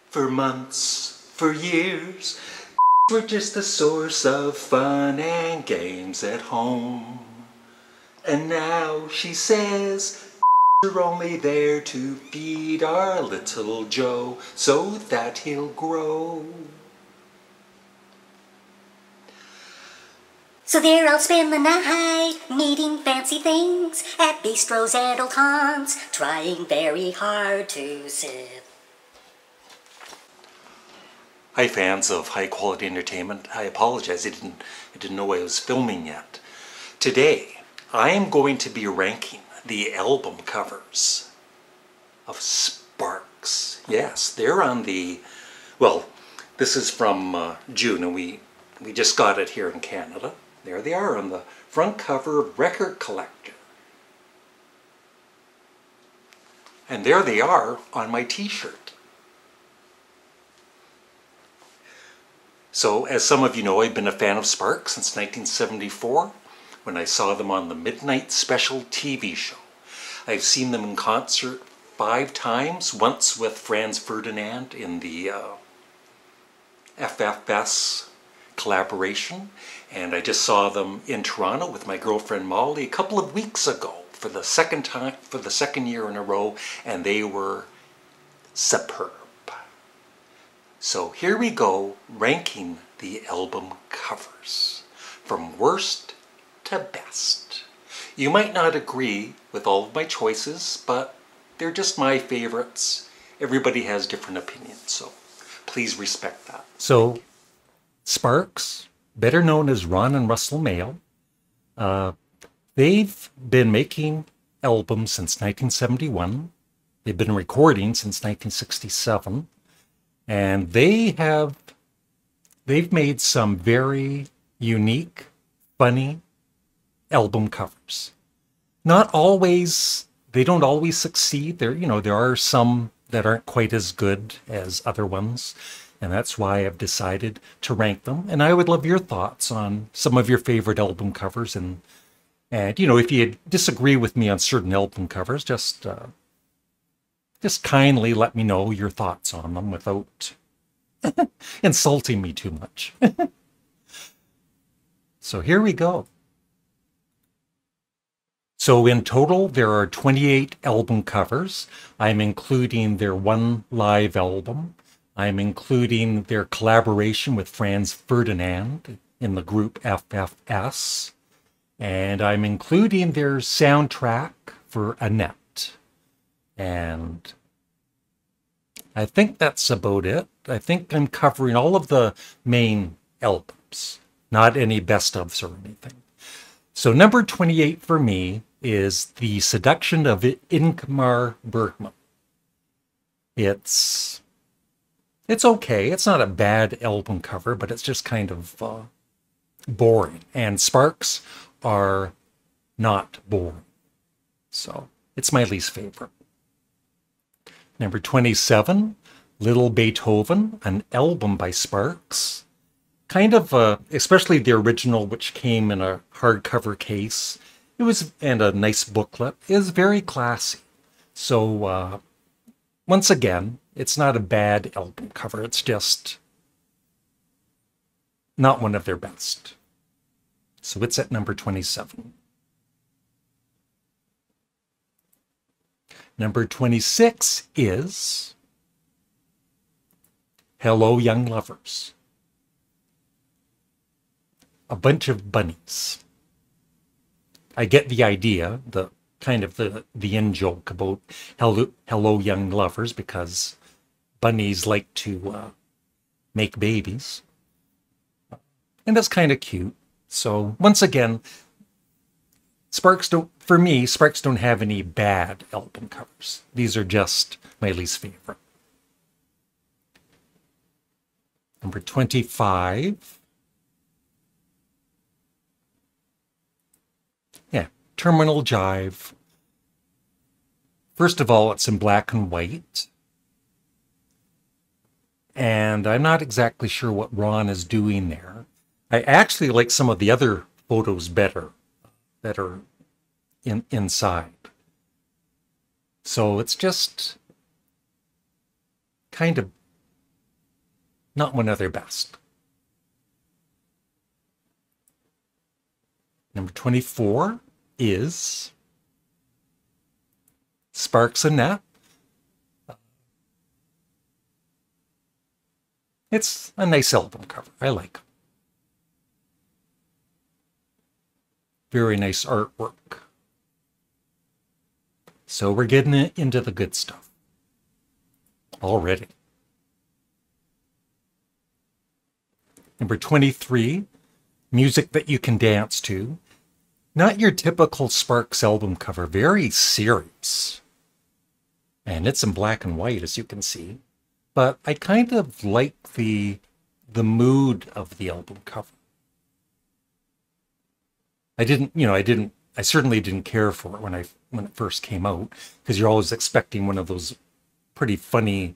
For months, for years, were just a source of fun and games at home. And now she says are only there to feed our little Joe so that he'll grow. So there I'll spend the night, meeting fancy things at bistros and old haunts, trying very hard to sip. Hi fans of high quality entertainment, I apologize, I didn't know I was filming yet. Today, I am going to be ranking the album covers of Sparks. Yes, they're on the, well, this is from June and we just got it here in Canada. There they are on the front cover of Record Collector. And there they are on my t-shirt. So, as some of you know, I've been a fan of Sparks since 1974, when I saw them on the Midnight Special TV show. I've seen them in concert 5 times, once with Franz Ferdinand in the FFS collaboration, and I just saw them in Toronto with my girlfriend Molly a couple of weeks ago for the second year in a row, and they were superb. So here we go, ranking the album covers from worst to best. You might not agree with all of my choices, but they're just my favorites. Everybody has different opinions, so please respect that. So, Sparks, better known as Ron and Russell Mael, they've been making albums since 1971. They've been recording since 1967. And they've made some very unique, funny album covers. Not always, they don't always succeed. There are some that aren't quite as good as other ones. And that's why I've decided to rank them. And I would love your thoughts on some of your favorite album covers. And if you disagree with me on certain album covers, just kindly let me know your thoughts on them without insulting me too much. So here we go. So in total, there are 28 album covers. I'm including their one live album. I'm including their collaboration with Franz Ferdinand in the group FFS. And I'm including their soundtrack for Annette. And I think that's about it. I think I'm covering all of the main albums, not any best ofs or anything. So number 28 for me is The Seduction of Ingmar Bergman. It's okay. It's not a bad album cover, but it's just kind of boring. And Sparks are not boring. So it's my least favorite. Number 27, Little Beethoven, an album by Sparks. Kind of, especially the original, which came in a hardcover case. And a nice booklet. It is very classy. So, once again, it's not a bad album cover. It's just not one of their best. So it's at number 27. Number 26 is Hello, Young Lovers. A bunch of bunnies. I get the idea, the in-joke about hello, young lovers, because bunnies like to make babies. And that's kind of cute. So, once again, Sparks don't have any bad album covers. These are just my least favorite. Number 25. Yeah, Terminal Jive. First of all, it's in black and white. And I'm not exactly sure what Ron is doing there. I actually like some of the other photos better that are inside. So it's just kind of not one of their best. Number 24 is Sparks and Net. It's a nice album cover. I like it. Very nice artwork. So we're getting into the good stuff already. Number 23, music that you can dance to. Not your typical Sparks album cover, very serious. And it's in black and white, as you can see. But I kind of like the mood of the album cover. I certainly didn't care for it when it first came out, because you're always expecting one of those pretty funny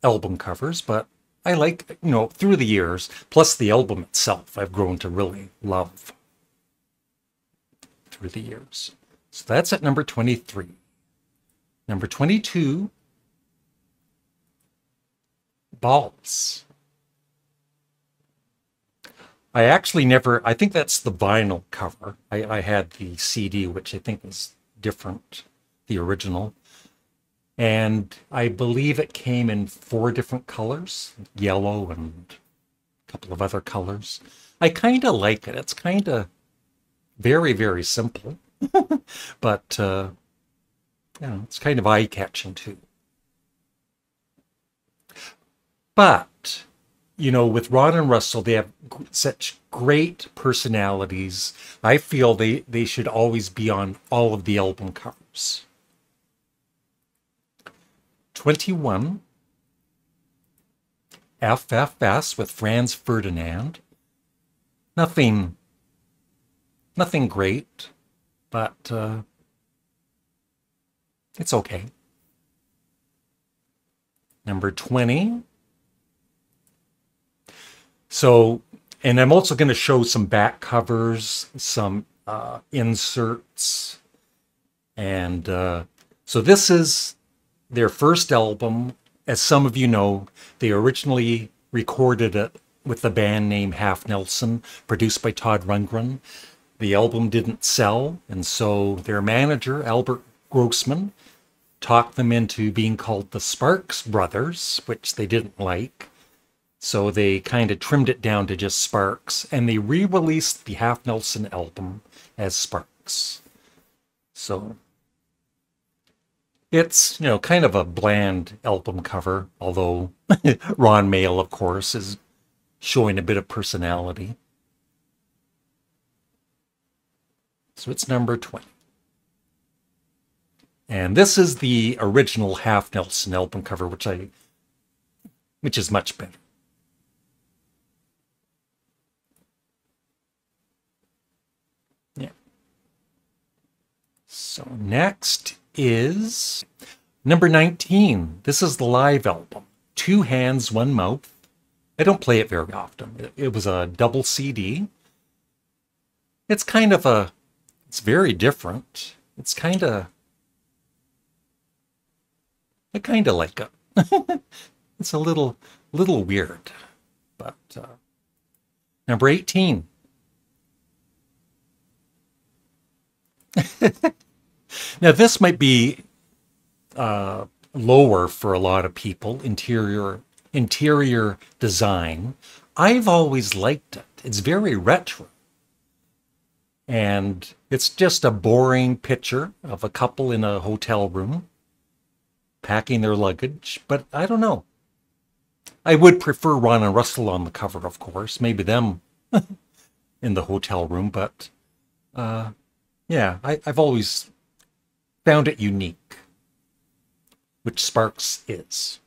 album covers, but I like, through the years, plus the album itself, I've grown to really love through the years. So that's at number 23. Number 22, Balls. I think that's the vinyl cover. I had the CD, which I think was different, the original. And I believe it came in 4 different colors, yellow and a couple of other colors. I kind of like it. It's kind of very, very simple, but it's kind of eye-catching too. But, with Ron and Russell, they have such great personalities. I feel they should always be on all of the album covers. 21, FFS with Franz Ferdinand. Nothing great, but it's okay. Number 20. So, and I'm also going to show some back covers, some inserts. And so this is their first album. As some of you know, they originally recorded it with the band name Half Nelson, produced by Todd Rundgren. The album didn't sell, and so their manager, Albert Grossman, talked them into being called the Sparks Brothers, which they didn't like. So they kind of trimmed it down to just Sparks, and they re-released the Half Nelson album as Sparks. So it's, kind of a bland album cover, although Ron Mael, of course, is showing a bit of personality. So it's number 20. And this is the original Half Nelson album cover, which is much better. Yeah. So next is number 19. This is the live album, Two Hands, One Mouth. I don't play it very often. It was a double CD. It's very different. I kind of like it. It's a little weird, but number 18. Now this might be lower for a lot of people. Interior design. I've always liked it. It's very retro. And it's just a boring picture of a couple in a hotel room packing their luggage, but I don't know. I would prefer Ron and Russell on the cover, of course. Maybe them in the hotel room, but yeah, I've always found it unique, which Sparks is.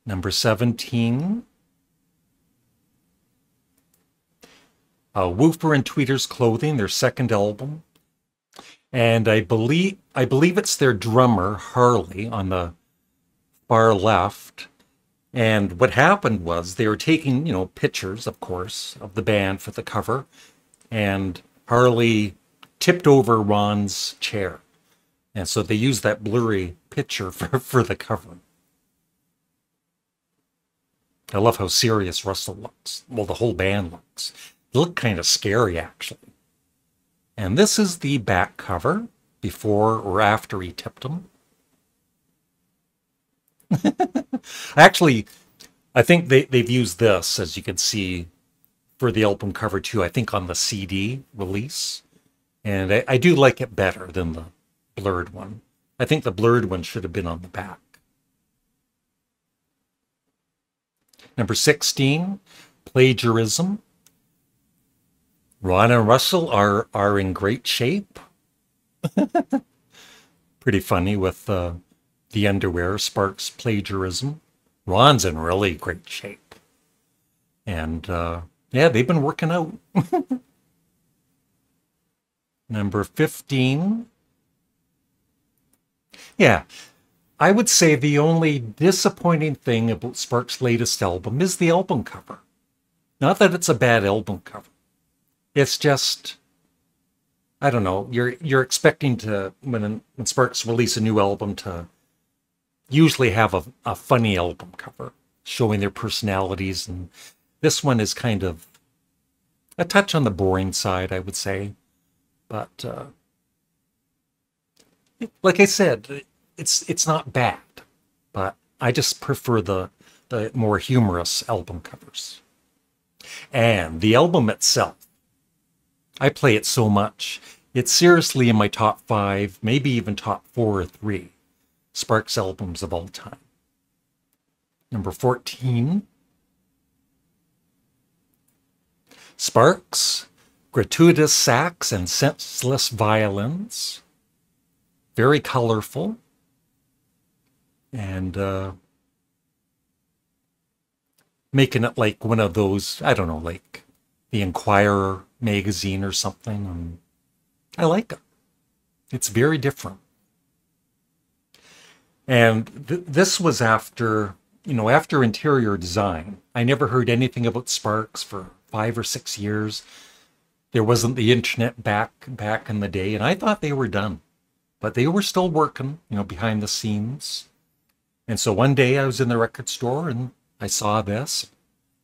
Number 17. Woofer and Tweeter's Clothing, their second album. And I believe it's their drummer, Harley, on the far left. And what happened was they were taking, pictures, of course, of the band for the cover. And Harley tipped over Ron's chair. And so they used that blurry picture for the cover. I love how serious Russell looks. Well, the whole band looks. They look kind of scary, actually. And this is the back cover, before or after he tipped them. Actually, I think they've used this, as you can see, for the album cover too, I think on the CD release. And I do like it better than the blurred one. I think the blurred one should have been on the back. Number 16, plagiarism. Ron and Russell are in great shape. Pretty funny with the underwear, Sparks plagiarism. Ron's in really great shape. And yeah, they've been working out. Number 15. Yeah, I would say the only disappointing thing about Sparks' latest album is the album cover. Not that it's a bad album cover. It's just, I don't know, you're expecting to, when Sparks release a new album, to usually have a funny album cover showing their personalities, and this one is kind of a touch on the boring side, I would say. But like I said, it's not bad, but I just prefer the more humorous album covers. And the album itself, I play it so much, it's seriously in my top 5, maybe even top 4 or 3 Sparks albums of all time. Number 14, Sparks, gratuitous sax and senseless violins. Very colorful. And making it like one of those, I don't know, like the Inquirer magazine or something. And I like it. It's very different. And this was after, after interior design. I never heard anything about Sparks for 5 or 6 years. There wasn't the internet back in the day, and I thought they were done. But they were still working, behind the scenes. And so one day I was in the record store and I saw this,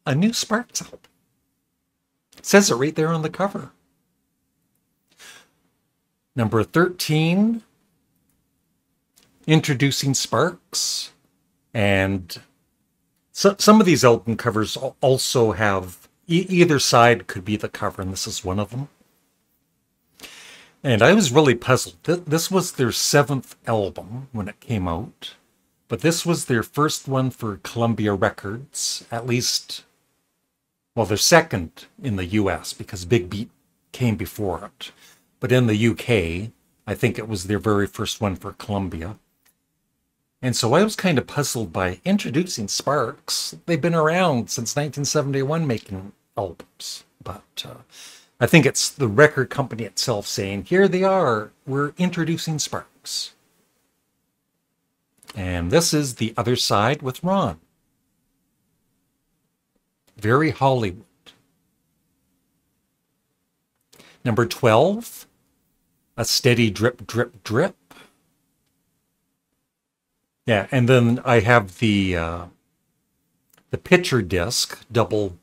a new Sparks album. It says it right there on the cover. Number 13, introducing Sparks. And some of these album covers also have, either side could be the cover, and this is one of them. And I was really puzzled. This was their 7th album when it came out, but this was their first one for Columbia Records, at least, well, their second in the US, because Big Beat came before it. But in the UK, I think it was their very first one for Columbia. And so I was kind of puzzled by introducing Sparks. They've been around since 1971 making albums, but I think it's the record company itself saying, here they are, we're introducing Sparks. And this is The Other Side with Ron. Very Hollywood. Number 12, A Steady Drip, Drip, Drip. Yeah, and then I have the picture disc, double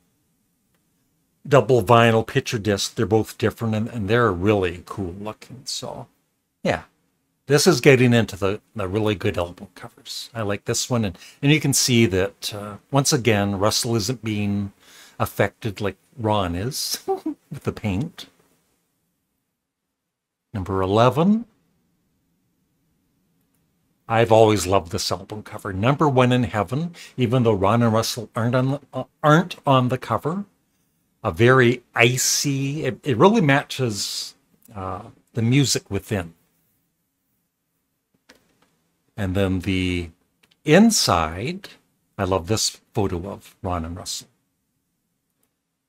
vinyl picture disc. They're both different, and they're really cool looking. So, yeah, this is getting into the really good album covers. I like this one, and you can see that, once again, Russell isn't being affected like Ron is with the paint. Number 11. I've always loved this album cover. Number 1 in Heaven, even though Ron and Russell aren't on the cover. A very icy, it really matches the music within. And then the inside, I love this photo of Ron and Russell.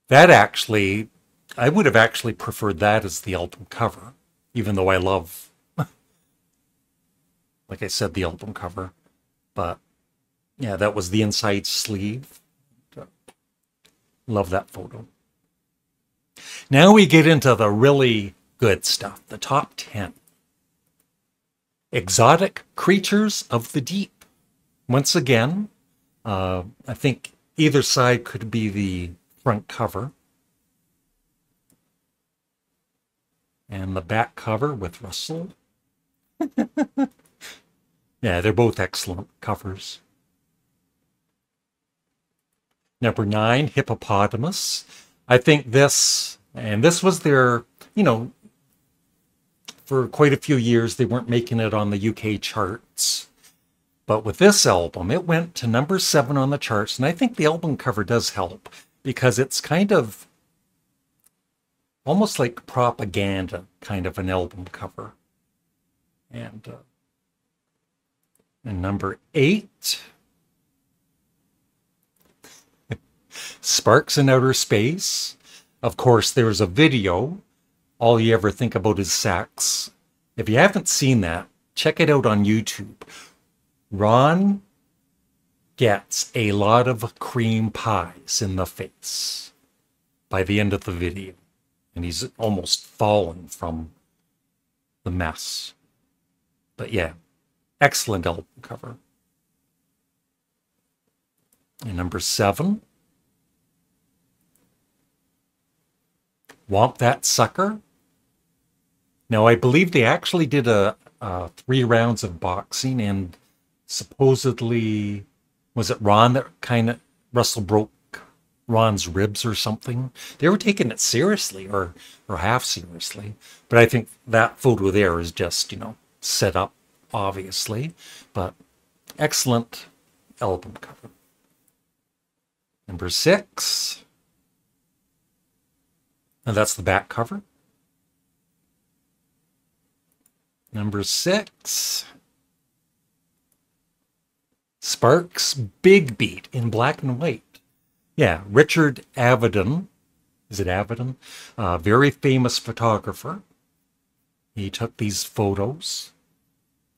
That actually, I would have actually preferred that as the album cover, even though I love, like I said, the album cover. But yeah, that was the inside sleeve. Love that photo. Now we get into the really good stuff, the top 10. Exotic Creatures of the Deep. Once again, I think Either side could be the front cover. And the back cover with Russell. Yeah, they're both excellent covers. Number 9, Hippopotamus. I think this was their, for quite a few years, they weren't making it on the UK charts. But with this album, it went to number 7 on the charts. And I think the album cover does help because it's kind of almost like propaganda kind of an album cover. And number 8, Sparks in Outer Space. Of course, there's a video. All you ever think about is sex. If you haven't seen that, check it out on YouTube. Ron gets a lot of cream pies in the face by the end of the video. And he's almost fallen from the mess. But yeah, excellent album cover. And number 7, Womp That Sucker. Now, I believe they actually did a 3 rounds of boxing, and supposedly, was it Ron that Russell broke Ron's ribs or something? They were taking it seriously, or half seriously. But I think that photo there is just, set up, obviously. But excellent album cover. Number 6. And that's the back cover. Number 6. Sparks Big Beat in black and white. Yeah, Richard Avedon. Is it Avedon? Very famous photographer. He took these photos.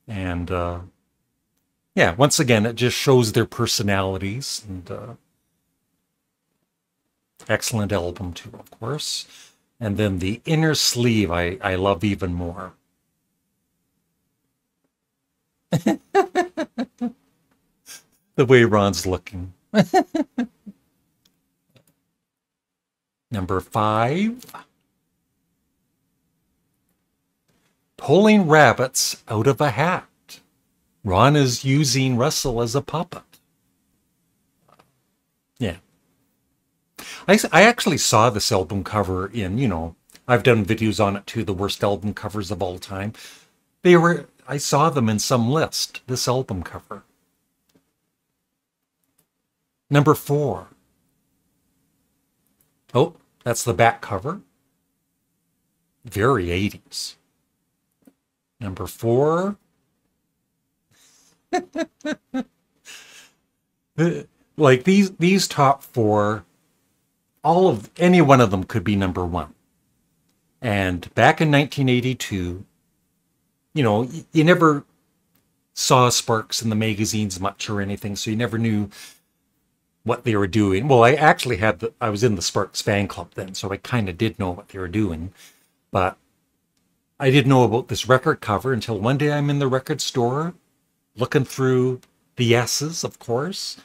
And yeah, once again, it just shows their personalities. And excellent album too, of course. And then the inner sleeve I love even more. The way Ron's looking. Number 5. Pulling rabbits out of a hat. Ron is using Russell as a puppet. Yeah. I actually saw this album cover in, I've done videos on it too, the worst album covers of all time. I saw them in some list, this album cover. Number 4. Oh, that's the back cover. Very 80s. Number 4. Like these top 4, any one of them could be number 1. And back in 1982, you never saw Sparks in the magazines much or anything, so you never knew what they were doing. Well, I was in the Sparks fan club then, so I kind of did know what they were doing. But I didn't know about this record cover until one day I'm in the record store looking through the S's, of course,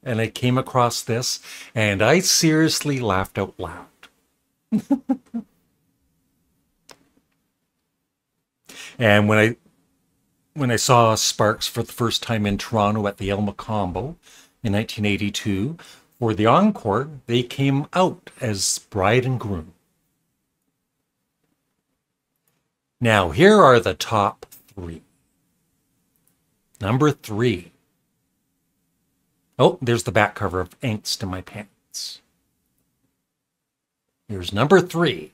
and I came across this, and I seriously laughed out loud. And when I saw Sparks for the first time in Toronto at the El Macombo in 1982, for the encore, they came out as bride and groom. Now, here are the top 3. Number 3. Oh, there's the back cover of Angst in My Pants. Here's number 3.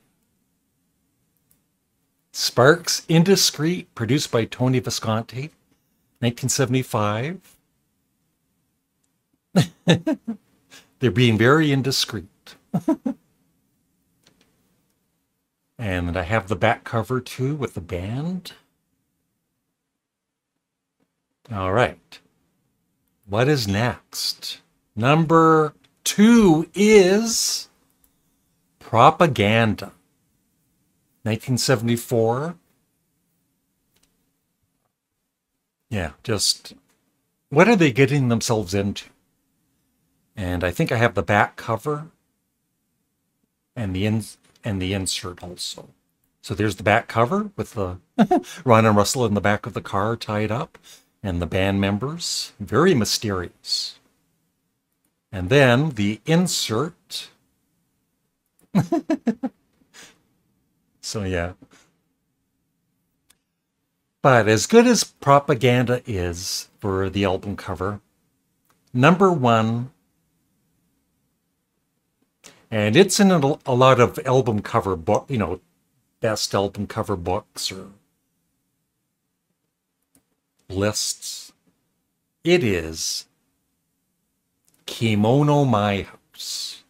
Sparks Indiscreet, produced by Tony Visconti, 1975. They're being very indiscreet. And I have the back cover too with the band. All right. What is next? Number 2 is Propaganda. 1974. Yeah, just what are they getting themselves into? And I think I have the back cover and the insert also. So there's the back cover with the Ron and Russell in the back of the car tied up, and the band members. Very mysterious. And then the insert. So yeah. But as good as propaganda is for the album cover, number one, and it's in a lot of album cover book, you know, best album cover books or lists. It is Kimono My House.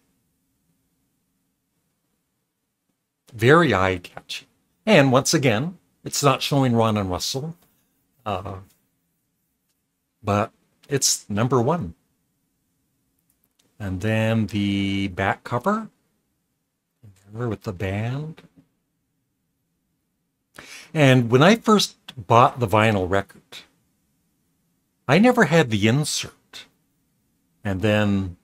Very eye-catching. And once again, it's not showing Ron and Russell, but it's number one. And then the back cover with the band. And when I first bought the vinyl record, I never had the insert. And then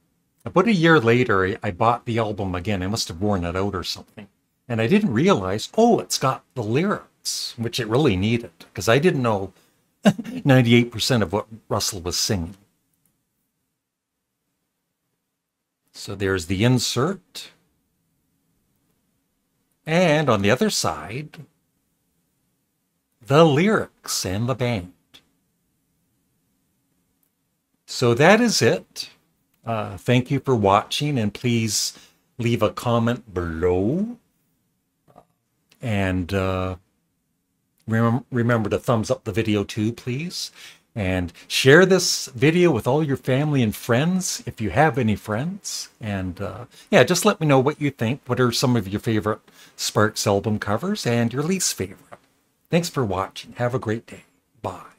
about a year later, I bought the album again. I must have worn it out or something. And I didn't realize, oh, it's got the lyrics, which it really needed, because I didn't know 98% of what Russell was singing. So there's the insert. And on the other side, the lyrics and the band. So that is it. Thank you for watching, and please leave a comment below. And remember to thumbs up the video too, please. And share this video with all your family and friends, if you have any friends. And yeah, just let me know what you think. What are some of your favorite Sparks album covers and your least favorite? Thanks for watching. Have a great day. Bye.